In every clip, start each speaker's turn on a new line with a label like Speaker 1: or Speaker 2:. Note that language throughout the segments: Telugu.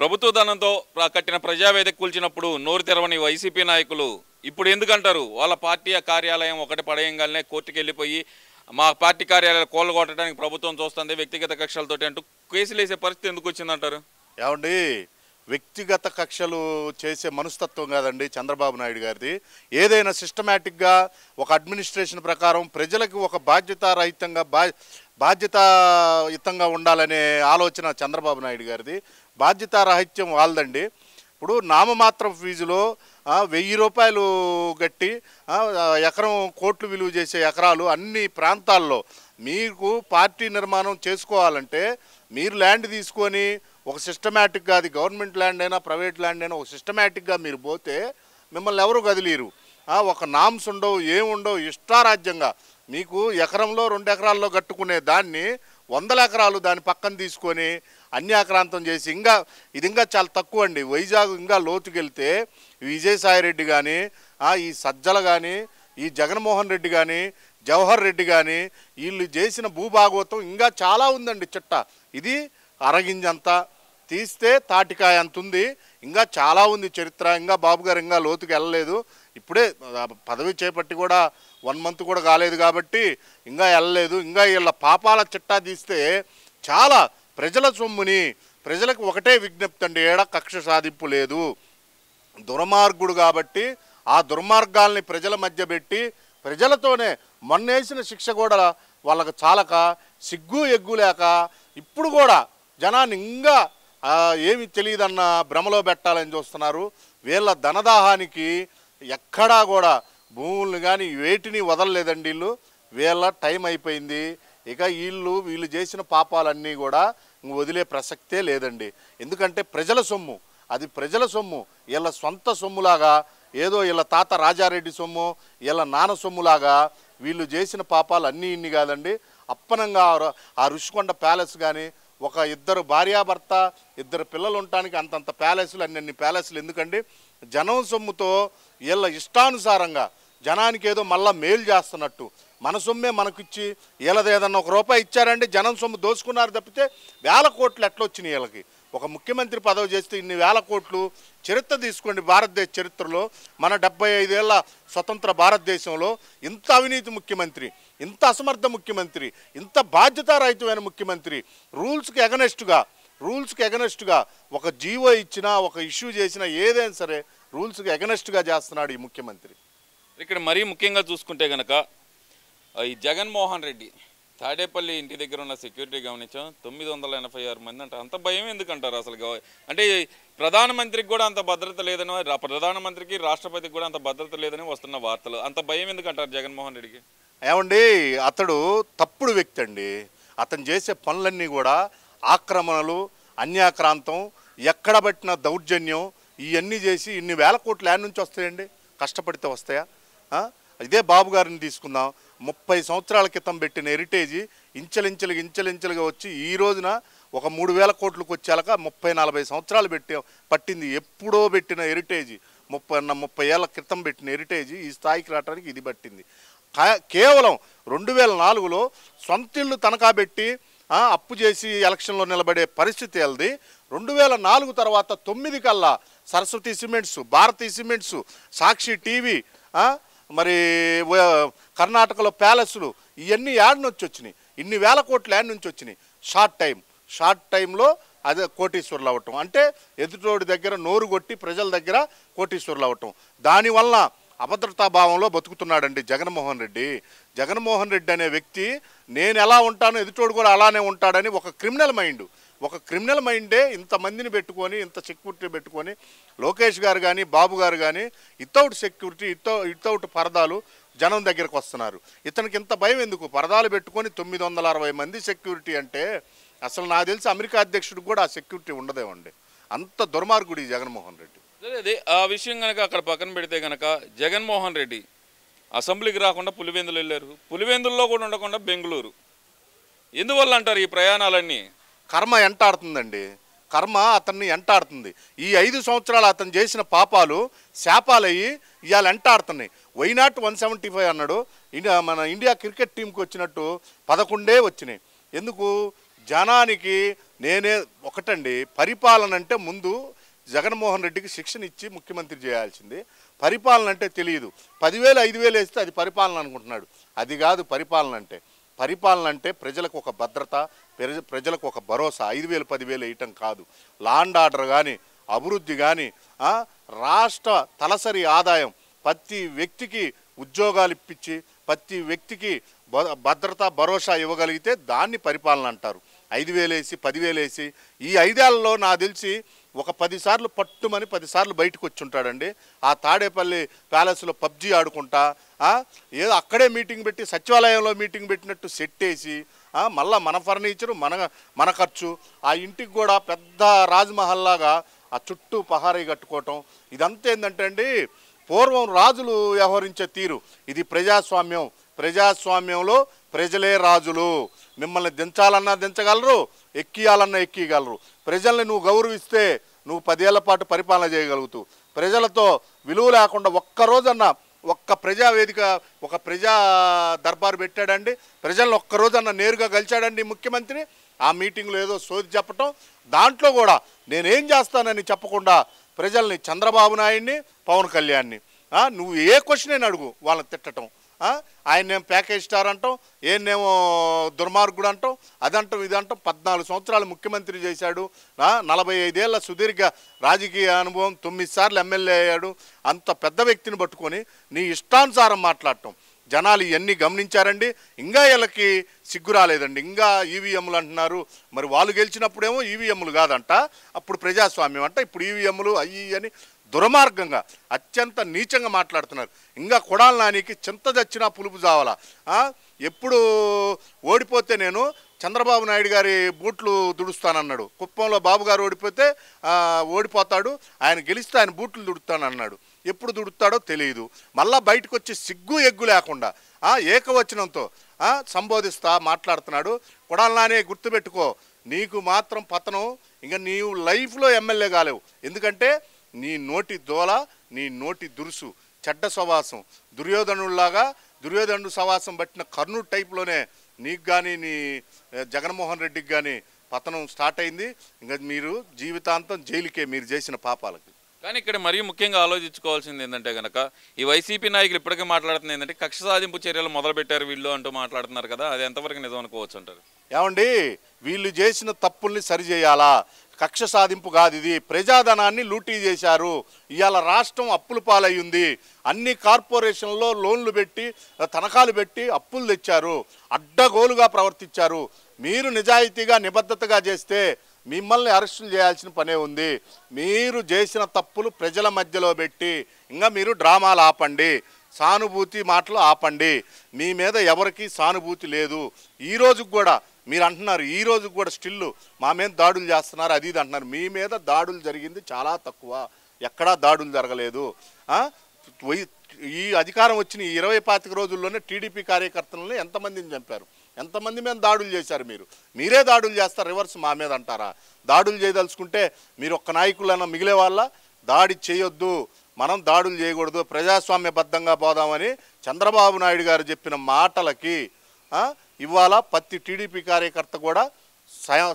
Speaker 1: ప్రభుత్వ ధనంతో కట్టిన ప్రజావేదిక కూల్చినప్పుడు నోరు తెరవని వైసీపీ నాయకులు ఇప్పుడు ఎందుకంటారు? వాళ్ళ పార్టీ కార్యాలయం ఒకటి పడేయంగానే కోర్టుకు వెళ్ళిపోయి మా పార్టీ కార్యాలయాలు కూలగొట్టడానికి ప్రభుత్వం చూస్తుంది వ్యక్తిగత కక్షలతోటి అంటూ కేసులు వేసే పరిస్థితి ఎందుకు వచ్చిందంటారు?
Speaker 2: ఏమండి, వ్యక్తిగత కక్షలు చేసే మనస్తత్వం కాదండి చంద్రబాబు నాయుడు గారిది. ఏదైనా సిస్టమేటిక్గా ఒక అడ్మినిస్ట్రేషన్ ప్రకారం ప్రజలకు ఒక బాధ్యతాయుతంగా ఉండాలనే ఆలోచన చంద్రబాబు నాయుడు గారిది. బాధ్యతారాహిత్యం వాళ్ళదండి. ఇప్పుడు నామమాత్ర ఫీజులో 1000 రూపాయలు కట్టి ఎకరం కోట్లు విలువ చేసే ఎకరాలు అన్ని ప్రాంతాల్లో మీకు పార్టీ నిర్మాణం చేసుకోవాలంటే మీరు ల్యాండ్ తీసుకొని ఒక సిస్టమేటిక్గా, అది గవర్నమెంట్ ల్యాండ్ అయినా ప్రైవేట్ ల్యాండ్ అయినా ఒక సిస్టమేటిక్గా మీరు పోతే మిమ్మల్ని ఎవరు కదిలీరు. ఒక నామ్స్ ఉండవు, ఏముండవు, ఇష్టారాజ్యంగా మీకు ఎకరంలో 2 ఎకరాల్లో కట్టుకునే దాన్ని 100 ఎకరాలు దాని పక్కన తీసుకొని అన్యాక్రాంతం చేసి ఇది ఇంకా చాలా తక్కువ అండి. వైజాగ్ ఇంకా లోతుకెళ్తే విజయసాయిరెడ్డి కానీ, ఈ సజ్జల కానీ, ఈ జగన్మోహన్ రెడ్డి కానీ, జవహర్ రెడ్డి కానీ వీళ్ళు చేసిన భూభాగవతం ఇంకా చాలా ఉందండి. చిట్ట ఇది అరగింజంతా తీస్తే తాటికాయ అంత ఉంది. ఇంకా చాలా ఉంది చరిత్ర. ఇంకా బాబు గారు ఇంకా లోతుకు వెళ్ళలేదు. ఇప్పుడే పదవి చేపట్టి కూడా 1 మంత్ కూడా కాలేదు కాబట్టి ఇంకా వెళ్ళలేదు. ఇంకా వీళ్ళ పాపాల చిట్టా తీస్తే చాలా ప్రజల సొమ్ముని, ప్రజలకు ఒకటే విజ్ఞప్తి అండి, ఏడ కక్ష సాధింపు లేదు. దుర్మార్గుడు కాబట్టి ఆ దుర్మార్గాల్ని ప్రజల మధ్య పెట్టి ప్రజలతోనే మొన్నేసిన శిక్ష కూడా వాళ్ళకు చాలక సిగ్గు ఎగ్గు లేక ఇప్పుడు కూడా జనాన్ని ఇంకా ఏమి తెలియదన్న భ్రమలో పెట్టాలని చూస్తున్నారు. వీళ్ళ ధనదాహానికి ఎక్కడా కూడా భూములను కానీ వేటిని వదలలేదండి. వీళ్ళ టైం అయిపోయింది. ఇక వీళ్ళు చేసిన పాపాలన్నీ కూడా వదిలే ప్రసక్తే లేదండి. ఎందుకంటే ప్రజల సొమ్ము, అది ప్రజల సొమ్ము. వీళ్ళ సొంత సొమ్ములాగా, ఏదో వీళ్ళ తాత రాజారెడ్డి సొమ్ము, వీళ్ళ నాన్న సొమ్ములాగా వీళ్ళు చేసిన పాపాలు అన్నీ ఇన్ని కాదండి. అప్పనంగా ఆ ఋషికొండ ప్యాలెస్ కానీ, ఒక 2 భార్యాభర్త 2 పిల్లలు ఉండటానికి అంతంత ప్యాలెస్లు, అన్ని ప్యాలెస్లు ఎందుకండి? జనం సొమ్ముతో వీళ్ళ ఇష్టానుసారంగా జనానికి ఏదో మళ్ళా మేలు చేస్తున్నట్టు మన సొమ్మే మనకిచ్చి వీళ్ళది ఏదన్నా 1 రూపాయి ఇచ్చారండి, జనం సొమ్ము దోచుకున్నారు తప్పితే వేల కోట్లు ఎట్లా వచ్చినాయి వీళ్ళకి? ఒక ముఖ్యమంత్రి పదవి చేస్తే ఇన్ని వేల కోట్లు చరిత్ర తీసుకోండి. భారతదేశ చరిత్రలో మన 75 ఏళ్ల స్వతంత్ర భారతదేశంలో ఇంత అవినీతి ముఖ్యమంత్రి, ఇంత అసమర్థ ముఖ్యమంత్రి, ఇంత బాధ్యతారహితమైన ముఖ్యమంత్రి, రూల్స్కి ఎగనెస్ట్గా ఒక జీవో ఇచ్చినా, ఒక ఇష్యూ చేసినా, ఏదైనా సరే రూల్స్కి ఎగనెస్ట్గా చేస్తున్నాడు ఈ ముఖ్యమంత్రి.
Speaker 1: ఇక్కడ మరీ ముఖ్యంగా చూసుకుంటే కనుక ఈ జగన్మోహన్ రెడ్డి తాడేపల్లి ఇంటి దగ్గర ఉన్న సెక్యూరిటీ గమనించాం. 986 మంది అంటారు. అంత భయం ఎందుకంటారు అసలు? అంటే ప్రధానమంత్రికి కూడా అంత భద్రత లేదని, ప్రధానమంత్రికి రాష్ట్రపతికి కూడా అంత భద్రత లేదని వస్తున్న వార్తలు. అంత భయం ఎందుకంటారు జగన్మోహన్ రెడ్డికి?
Speaker 2: ఏమండి, అతడు తప్పుడు వ్యక్తి అండి. అతను చేసే పనులన్నీ కూడా ఆక్రమణలు, అన్యాక్రాంతం, ఎక్కడ పట్టిన దౌర్జన్యం, ఇవన్నీ చేసి ఇన్ని వేల కోట్లు యాడ్ నుంచి వస్తాయండి? కష్టపడితే వస్తాయా? ఇదే బాబు గారిని తీసుకుందాం. 30 సంవత్సరాల క్రితం పెట్టిన హెరిటేజీ ఇంచెలించెలుగా వచ్చి ఈ రోజున ఒక 3000 కోట్లకు వచ్చేలాక 30-40 సంవత్సరాలు పట్టింది. ఎప్పుడో పెట్టిన హెరిటేజీ, 30 ఏళ్ల క్రితం పెట్టిన హెరిటేజీ ఈ స్థాయికి రావడానికి ఇది పట్టింది. కేవలం 2004లో సొంతిళ్ళు తనఖా పెట్టి అప్పు చేసి ఎలక్షన్లో నిలబడే పరిస్థితి వెళ్ళది. 2004 తర్వాత 9 కల్లా సరస్వతి సిమెంట్స్, భారతీ సిమెంట్స్, సాక్షి టీవీ, మరి కర్ణాటకలో ప్యాలెస్లు, ఇవన్నీ యాడ్ నుంచి వచ్చినాయి. ఇన్ని వేల కోట్లు యాడ్ నుంచి వచ్చినాయి. షార్ట్ టైంలో అదే కోటీశ్వరులు అవ్వటం. అంటే ఎదుటోడి దగ్గర నోరు కొట్టి ప్రజల దగ్గర కోటీశ్వరులు అవ్వటం. దానివల్ల అభద్రతాభావంలో బతుకుతున్నాడండి జగన్మోహన్ రెడ్డి. జగన్మోహన్ రెడ్డి అనే వ్యక్తి నేను ఎలా ఉంటానో ఎదుటోడు కూడా అలానే ఉంటాడని ఒక క్రిమినల్ మైండే ఇంతమందిని పెట్టుకొని, ఇంత సెక్యూరిటీ పెట్టుకొని, లోకేష్ గారు కానీ బాబు గారు కానీ వితౌట్ సెక్యూరిటీ, వితౌట్ పరదాలు జనం దగ్గరకు వస్తున్నారు. ఇతనికి ఇంత భయం ఎందుకు? పరదాలు పెట్టుకొని 960 మంది సెక్యూరిటీ అంటే అసలు నాకు తెలిసి అమెరికా అధ్యక్షుడికి కూడా ఆ సెక్యూరిటీ ఉండదేమండి. అంత దుర్మార్గుడు ఈ జగన్మోహన్ రెడ్డి.
Speaker 1: అదే ఆ విషయం కనుక అక్కడ పక్కన పెడితే కనుక జగన్మోహన్ రెడ్డి అసెంబ్లీకి రాకుండా పులివెందులు వెళ్ళారు. పులివెందుల్లో కూడా ఉండకుండా బెంగళూరు. ఎందువల్ల అంటారు ఈ ప్రయాణాలన్నీ?
Speaker 2: కర్మ ఎంటాడుతుందండి. కర్మ అతన్ని ఎంటాడుతుంది. ఈ 5 సంవత్సరాలు అతను చేసిన పాపాలు శాపాలయ్యి ఇవాళ ఎంటాడుతున్నాయి. వైనాట్ 175 అన్నాడు. మన ఇండియా క్రికెట్ టీంకి వచ్చినట్టు 11 వచ్చినాయి. ఎందుకు? జనానికి నేనే ఒకటండి, పరిపాలన అంటే ముందు జగన్మోహన్ రెడ్డికి శిక్షణ ఇచ్చి ముఖ్యమంత్రి చేయాల్సింది. పరిపాలన అంటే తెలియదు. 10,000 5,000 వేస్తే అది పరిపాలన అనుకుంటున్నాడు. అది కాదు పరిపాలన అంటే. పరిపాలన అంటే ప్రజలకు ఒక భద్రత, ప్రజలకు ఒక భరోసా. 5,000 10,000 వేయటం కాదు. లా అండ్ ఆర్డర్ కానీ, అభివృద్ధి కానీ, రాష్ట్ర తలసరి ఆదాయం, ప్రతి వ్యక్తికి ఉద్యోగాలు ఇప్పించి ప్రతి వ్యక్తికి భద్రత భరోసా ఇవ్వగలిగితే దాన్ని పరిపాలన అంటారు. 5,000 వేసి 10,000 వేసి ఈ 5 ఏళ్లలో నాకు తెలిసి ఒక 10 సార్లు పట్టుమని 10 సార్లు బయటకు వచ్చి ఉంటాడండి. ఆ తాడేపల్లి ప్యాలెస్లో పబ్జీ ఆడుకుంటా, ఏదో అక్కడే మీటింగ్ పెట్టి సచివాలయంలో మీటింగ్ పెట్టినట్టు సెట్ వేసి, మళ్ళీ మన ఫర్నిచరు మన ఖర్చు, ఆ ఇంటికి కూడా పెద్ద రాజ్మహల్ లాగా ఆ చుట్టూ పహారీ కట్టుకోవటం. ఇదంతా ఏంటంటే అండి, పూర్వం రాజులు వ్యవహరించే తీరు. ఇది ప్రజాస్వామ్యం. ప్రజాస్వామ్యంలో ప్రజలే రాజులు. మిమ్మల్ని దించాలన్నా దించగలరు, ఎక్కియాలన్నా ఎక్కియగలరు. ప్రజల్ని నువ్వు గౌరవిస్తే నువ్వు 10 ఏళ్ల పాటు పరిపాలన చేయగలుగుతావు. ప్రజలతో విలువ లేకుండా ఒక్కరోజన్నా ఒక్క ప్రజావేదిక, ఒక ప్రజా దర్బారు పెట్టాడండి, ప్రజలను ఒక్కరోజన్నా నేరుగా కలిశాడండి ముఖ్యమంత్రి. ఆ మీటింగ్లో ఏదో సోది చెప్పటం, దాంట్లో కూడా నేనేం చేస్తానని చెప్పకుండా ప్రజల్ని, చంద్రబాబు నాయుడిని, పవన్ కళ్యాణ్ని నువ్వు ఏ క్వశ్చన్ అయినా అడుగు వాళ్ళని తిట్టడం. ఆయన్నేమో ప్యాకేజ్ స్టార్ అంటాం, ఏనేమో దుర్మార్గుడు అంటాం, అదంటాం ఇదంటాం. 14 సంవత్సరాలు ముఖ్యమంత్రి చేశాడు, 45 ఏళ్ల సుదీర్ఘ రాజకీయ అనుభవం, 9 సార్లు ఎమ్మెల్యే అయ్యాడు. అంత పెద్ద వ్యక్తిని పట్టుకొని నీ ఇష్టానుసారం మాట్లాడటం జనాలు ఇవన్నీ గమనించారండి. ఇంకా వీళ్ళకి సిగ్గు రాలేదండి. ఇంకా ఈవీఎంలు అంటున్నారు. మరి వాళ్ళు గెలిచినప్పుడేమో ఈవీఎంలు కాదంట, అప్పుడు ప్రజాస్వామ్యం అంట, ఇప్పుడు ఈవీఎంలు అయ్యి అని దుర్మార్గంగా అత్యంత నీచంగా మాట్లాడుతున్నారు. ఇంకా కొడాలి నానికి చింత చచ్చినా పులుపు చావాలా. ఎప్పుడు ఓడిపోతే నేను చంద్రబాబు నాయుడు గారి బూట్లు దుడుస్తానన్నాడు. కుప్పంలో బాబు గారు ఓడిపోతే ఓడిపోతాడు, ఆయన గెలిస్తే ఆయన బూట్లు దుడుతానన్నాడు. ఎప్పుడు దుడుతాడో తెలియదు. మళ్ళా బయటకు వచ్చి సిగ్గు ఎగ్గు లేకుండా ఏకవచనంతో సంబోధిస్తా మాట్లాడుతున్నాడు. కొడాలి నానే గుర్తుపెట్టుకో, నీకు మాత్రం పతనం. ఇంకా నీవు లైఫ్లో ఎమ్మెల్యే కాలేవు. ఎందుకంటే నీ నోటి దోల, నీ నోటి దురుసు, చెడ్డ సవాసం, దుర్యోధనుడు సవాసం పట్టిన కర్ణుడు టైప్లోనే నీకు కానీ నీ జగన్మోహన్ రెడ్డికి కానీ పతనం స్టార్ట్ అయింది. ఇంకా మీరు జీవితాంతం జైలుకే మీరు చేసిన పాపాలకి.
Speaker 1: కానీ ఇక్కడ మరీ ముఖ్యంగా ఆలోచించుకోవాల్సింది ఏంటంటే కనుక, ఈ వైసీపీ నాయకులు ఇప్పటికే మాట్లాడుతుంది ఏంటంటే కక్ష సాధింపు చర్యలు మొదలుపెట్టారు వీళ్ళు అంటూ మాట్లాడుతున్నారు కదా, అది ఎంతవరకు నిజం అనుకోవచ్చు అంటారు?
Speaker 2: ఏమండి, వీళ్ళు చేసిన తప్పుల్ని సరిచేయాలా? కక్ష సాధింపు కాదు ఇది. ప్రజాధనాన్ని లూటీ చేశారు. ఇవాళ రాష్ట్రం అప్పుల పాలయ్యింది. అన్ని కార్పొరేషన్లో లోన్లు పెట్టి, తనఖాలు పెట్టి అప్పులు తెచ్చారు. అడ్డగోలుగా ప్రవర్తించారు. మీరు నిజాయితీగా నిబద్ధతగా చేస్తే మిమ్మల్ని అరెస్టులు చేయాల్సిన పనే ఉంది. మీరు చేసిన తప్పులు ప్రజల మధ్యలో పెట్టి ఇంకా మీరు డ్రామాలు ఆపండి, సానుభూతి మాటలు ఆపండి. మీ మీద ఎవరికి సానుభూతి లేదు. ఈ రోజుకి కూడా మీరు అంటున్నారు, ఈ రోజు కూడా స్టిల్లు మా మీద దాడులు చేస్తున్నారు, అది ఇది అంటున్నారు. మీ మీద దాడులు జరిగింది చాలా తక్కువ, ఎక్కడా దాడులు జరగలేదు. ఈ అధికారం వచ్చిన ఈ 20-25 రోజుల్లోనే టీడీపీ కార్యకర్తలను ఎంతమందిని చంపారు, ఎంతమంది మీద దాడులు చేశారు? మీరే దాడులు చేస్తారు, రివర్స్ మా మీద అంటారా? దాడులు చేయదలుచుకుంటే మీరు ఒక్క నాయకులన్నా మిగిలే వాళ్ళ దాడి చేయొద్దు, మనం దాడులు చేయకూడదు, ప్రజాస్వామ్యబద్ధంగా పోదామని చంద్రబాబు నాయుడు గారు చెప్పిన మాటలకి ఇవాళ ప్రతి టీడీపీ కార్యకర్త కూడా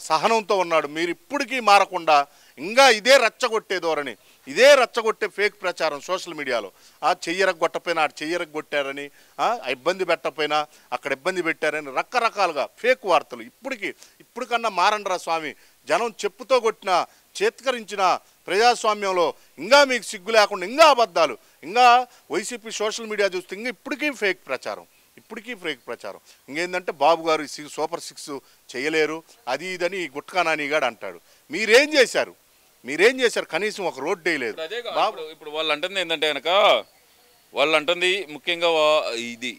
Speaker 2: సహనంతో ఉన్నాడు. మీరు ఇప్పటికీ మారకుండా ఇంకా ఇదే రచ్చగొట్టే ధోరణి, ఇదే రచ్చగొట్టే ఫేక్ ప్రచారం సోషల్ మీడియాలో, చెయ్యరగొట్టపోయినా చెయ్యరగొట్టారని, ఇబ్బంది పెట్టకపోయినా అక్కడ ఇబ్బంది పెట్టారని రకరకాలుగా ఫేక్ వార్తలు. ఇప్పటికన్నా మారండ్రా స్వామి. జనం చెప్పుతో కొట్టిన, చేత్కరించిన ప్రజాస్వామ్యంలో ఇంకా మీకు సిగ్గు లేకుండా ఇంకా అబద్ధాలు, ఇంకా వైసీపీ సోషల్ మీడియా చూస్తే ఇంకా ఇప్పటికీ ఫేక్ ప్రచారం. ఇంకేందంటే బాబు గారు సూపర్ 6 చేయలేరు, అది ఇదని గుట్కా నానిగాడు అంటాడు. మీరేం చేశారు? కనీసం ఒక రోడ్డు వేయలేదు.
Speaker 1: ఇప్పుడు వాళ్ళు అంటుంది ఏంటంటే కనుక, వాళ్ళు అంటుంది ముఖ్యంగా ఇది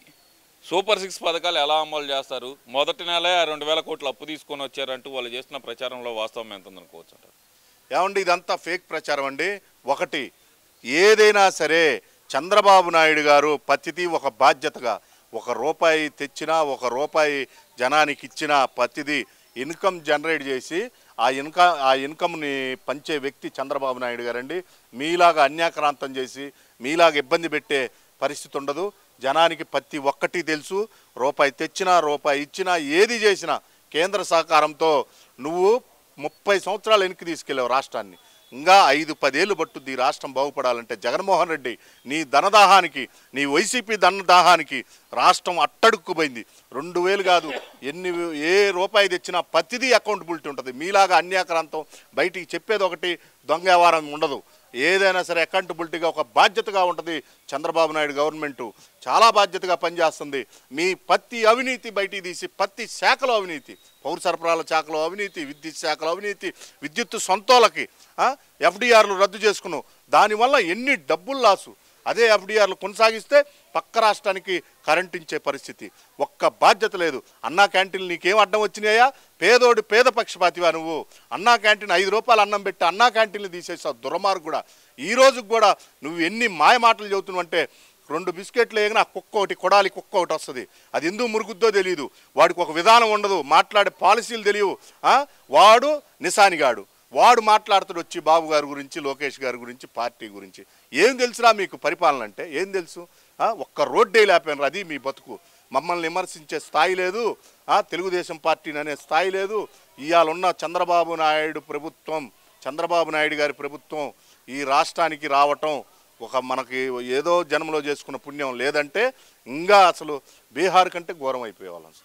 Speaker 1: సూపర్ 6 పథకాలు ఎలా అమలు చేస్తారు, మొదటి నెలే 2,000 కోట్లు అప్పు తీసుకొని వచ్చారంటూ వాళ్ళు చేస్తున్న ప్రచారంలో వాస్తవం ఎంత ఉందనుకోవచ్చు అంటారు?
Speaker 2: ఏమండి, ఇదంతా ఫేక్ ప్రచారం అండి. ఒకటి, ఏదైనా సరే చంద్రబాబు నాయుడు గారు ప్రతిదీ ఒక బాధ్యతగా, ₹1 తెచ్చినా ₹1 జనానికి ఇచ్చినా ప్రతిదీ ఇన్కమ్ జనరేట్ చేసి ఆ ఇన్కమ్ని పంచే వ్యక్తి చంద్రబాబు నాయుడు గారండి. మీలాగా అన్యాక్రాంతం చేసి, మీలాగా ఇబ్బంది పెట్టే పరిస్థితి ఉండదు. జనానికి ప్రతి ఒక్కటి తెలుసు. ₹1 తెచ్చినా, ₹1 ఇచ్చినా, ఏది చేసినా కేంద్ర సహకారంతో నువ్వు 30 సంవత్సరాలు వెనక్కి తీసుకెళ్ళావు రాష్ట్రాన్ని. ఇంకా 5-10 ఏళ్ళు పట్టుద్ది ఈ రాష్ట్రం బాగుపడాలంటే. జగన్మోహన్ రెడ్డి నీ ధనదాహానికి, నీ వైసీపీ ధనదాహానికి రాష్ట్రం అట్టడుక్కుపోయింది. 2000 కాదు, ఏ రూపాయి తెచ్చినా ప్రతిదీ అకౌంటబిలిటీ ఉంటుంది. మీలాగా అన్యాక్రాంతం బయటికి చెప్పేది ఒకటి, దొంగ వ్యవహారం ఉండదు. ఏదైనా సరే అకౌంటబిలిటీగా ఒక బాధ్యతగా ఉంటుంది. చంద్రబాబు నాయుడు గవర్నమెంటు చాలా బాధ్యతగా పనిచేస్తుంది. మీ ప్రతి అవినీతి బయటికి తీసి, ప్రతి శాఖలో అవినీతి, పౌర సరఫరాల శాఖలో అవినీతి, విద్యుత్ శాఖలో అవినీతి, విద్యుత్ సొంతోళ్ళకి ఎఫ్డిఆర్లు రద్దు చేసుకున్నావు. దానివల్ల ఎన్ని డబ్బులు లాసు. అదే ఎఫ్డిఆర్లు కొనసాగిస్తే పక్క రాష్ట్రానికి కరెంట్ ఇచ్చే పరిస్థితి. ఒక్క బాధ్యత లేదు. అన్నా క్యాంటీన్లు నీకేం అడ్డం వచ్చినాయా? పేదోడు పేద పక్షపాతివా నువ్వు? అన్నా క్యాంటీన్ 5 రూపాయలు అన్నం పెట్టి అన్నా క్యాంటీన్లు తీసేసావు దుర్మార్గుడా. ఈ రోజుకి కూడా నువ్వు ఎన్ని మాయ మాటలు చెబుతున్నావు అంటే, 2 బిస్కెట్లు వేగినా కుక్క ఒకటి, కొడాలి కుక్క ఒకటి వస్తుంది. అది ఎందుకు మురుగుద్దో తెలియదు. వాడికి ఒక విధానం ఉండదు, మాట్లాడే పాలసీలు తెలియవు. వాడు నిశానిగాడు, వాడు మాట్లాడుతాడు వచ్చి బాబు గారి గురించి, లోకేష్ గారి గురించి, పార్టీ గురించి. ఏం తెలుసురా మీకు పరిపాలన అంటే? ఏం తెలుసు? ఒక్క రోడ్డే లేకపోయినారు. అది మీ బతుకు. మమ్మల్ని విమర్శించే స్థాయి లేదు, తెలుగుదేశం పార్టీని అనే స్థాయి లేదు. ఇవాళ ఉన్న చంద్రబాబు నాయుడు ప్రభుత్వం, చంద్రబాబు నాయుడు గారి ప్రభుత్వం ఈ రాష్ట్రానికి రావటం ఒక మనకి ఏదో జన్మలో చేసుకున్న పుణ్యం. లేదంటే ఇంకా అసలు బీహార్ కంటే ఘోరం అయిపోయేవాళ్ళం.